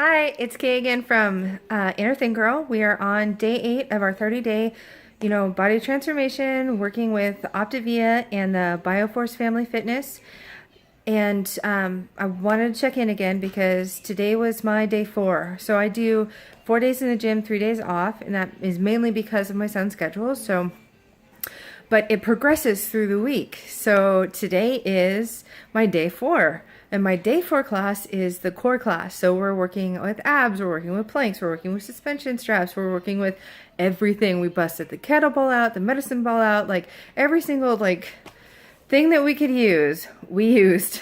Hi, it's Kay again from Inner Thin Girl. We are on day 8 of our 30-day, body transformation, working with Optavia and the Bioforce Family Fitness. And I wanted to check in again because today was my day 4. So I do 4 days in the gym, 3 days off, and that is mainly because of my son's schedule. But it progresses through the week. So today is my day 4. And my day 4 class is the core class. So we're working with abs, we're working with planks, we're working with suspension straps, we're working with everything. We busted the kettlebell out, the medicine ball out, like every single thing that we could use, we used.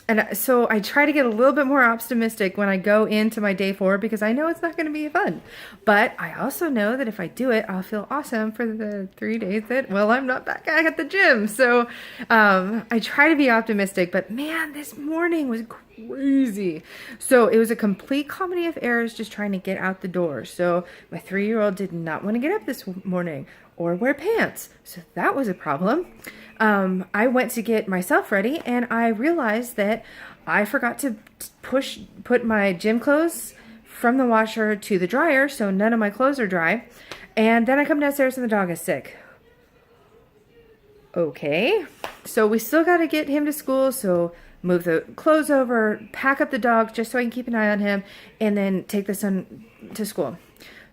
And so I try to get a little bit more optimistic when I go into my day 4 because I know it's not going to be fun. But I also know that if I do it, I'll feel awesome for the 3 days that, I'm not back at the gym. So I try to be optimistic, but man, this morning was crazy. So it was a complete comedy of errors just trying to get out the door. So my 3-year-old did not want to get up this morning or wear pants. So that was a problem. I went to get myself ready and I realized that I forgot to put my gym clothes from the washer to the dryer, so none of my clothes are dry. And then I come downstairs and the dog is sick. Okay, so we still got to get him to school, so move the clothes over, pack up the dog just so I can keep an eye on him, and then take the son to school.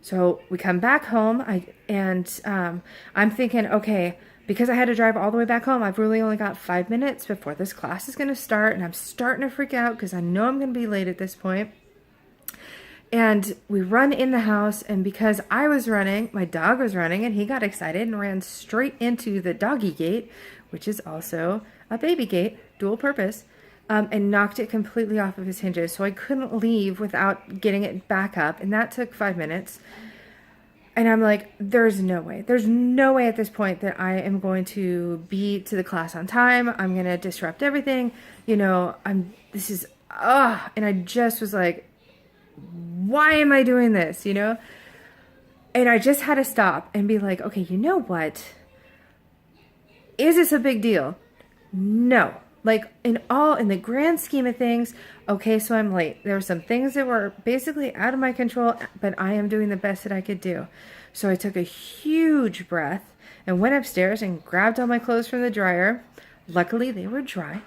So we come back home, I'm thinking, okay, because I had to drive all the way back home, I've really only got 5 minutes before this class is going to start, and I'm starting to freak out because I know I'm going to be late at this point. And we run in the house, and because I was running, my dog was running, and he got excited and ran straight into the doggy gate, which is also a baby gate, dual purpose, and knocked it completely off of his hinges. So I couldn't leave without getting it back up, and that took 5 minutes. And I'm like, there's no way at this point that I am going to be to the class on time. I'm going to disrupt everything. And I just was like, why am I doing this? And I just had to stop and be like, okay, you know what? Is this a big deal? No. In the grand scheme of things, okay, so I'm late. There were some things that were basically out of my control, but I am doing the best that I could do. So I took a huge breath and went upstairs and grabbed all my clothes from the dryer. Luckily, they were dry.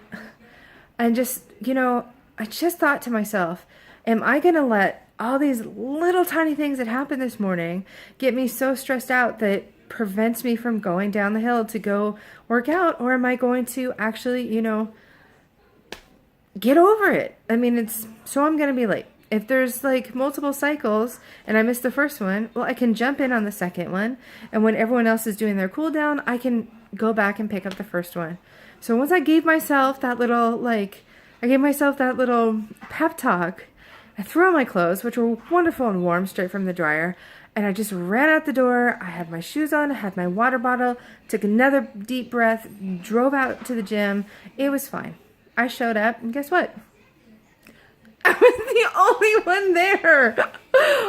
And just, I just thought to myself, am I going to let all these little tiny things that happened this morning get me so stressed out that prevents me from going down the hill to go work out? Or am I going to actually, get over it? I'm going to be late. If there's multiple cycles and I miss the first one, I can jump in on the second one. And when everyone else is doing their cool down, I can go back and pick up the first one. So once I gave myself that little, pep talk, I threw on my clothes, which were wonderful and warm straight from the dryer. And I just ran out the door. I had my shoes on, I had my water bottle, took another deep breath, drove out to the gym. It was fine. I showed up, and guess what? I was the only one there.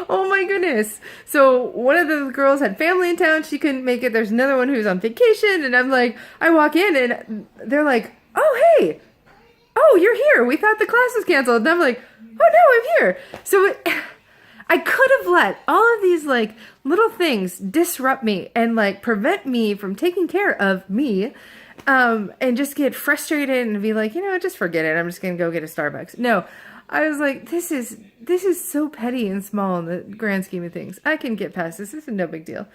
Oh my goodness. So one of the girls had family in town. She couldn't make it. There's another one who's on vacation. And I'm like, I walk in and they're like, oh, hey. Oh, you're here. We thought the class was canceled. And I'm like, oh no, I'm here. So I could have let all of these little things disrupt me and prevent me from taking care of me. And just get frustrated and be like, just forget it. I'm just going to go get a Starbucks. No, I was like, this is so petty and small in the grand scheme of things. I can get past this. This is no big deal.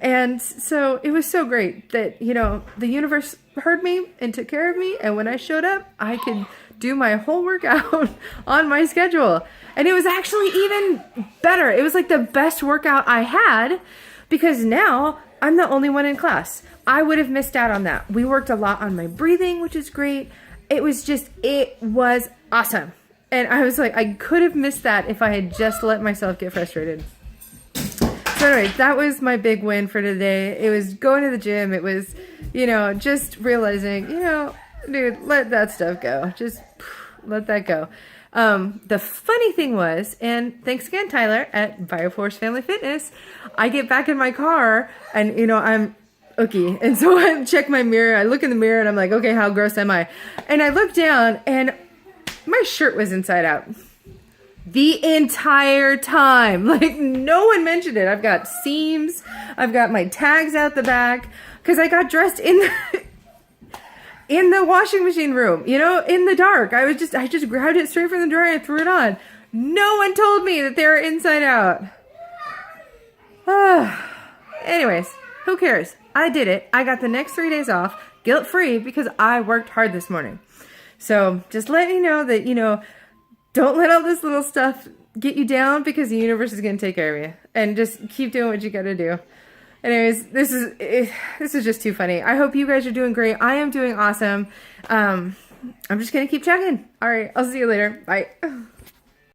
And so it was so great that, the universe heard me and took care of me. And when I showed up, I could do my whole workout on my schedule. And it was actually even better. It was the best workout I had because now I'm the only one in class. I would have missed out on that. We worked a lot on my breathing, which is great. It was awesome. And I was like, I could have missed that if I had just let myself get frustrated. So anyway, that was my big win for today. It was going to the gym. It was, just realizing, dude, let that stuff go. Just let that go. The funny thing was, and thanks again, Tyler, at Bioforce Family Fitness, I get back in my car and, I'm okay. And so I check my mirror. I look in the mirror and I'm like, okay, how gross am I? And I look down and my shirt was inside out. the entire time. Like, no one mentioned it. I've got seams. I've got my tags out the back because I got dressed in the washing machine room, you know, in the dark. I just grabbed it straight from the dryer and threw it on. No one told me that they were inside out. Anyways, who cares? I did it. I got the next 3 days off, guilt-free, because I worked hard this morning. So just let me know that, you know, don't let all this little stuff get you down, because the universe is going to take care of you. And just keep doing what you got to do. Anyways, this is just too funny. I hope you guys are doing great. I am doing awesome. I'm just going to keep checking. All right, I'll see you later. Bye.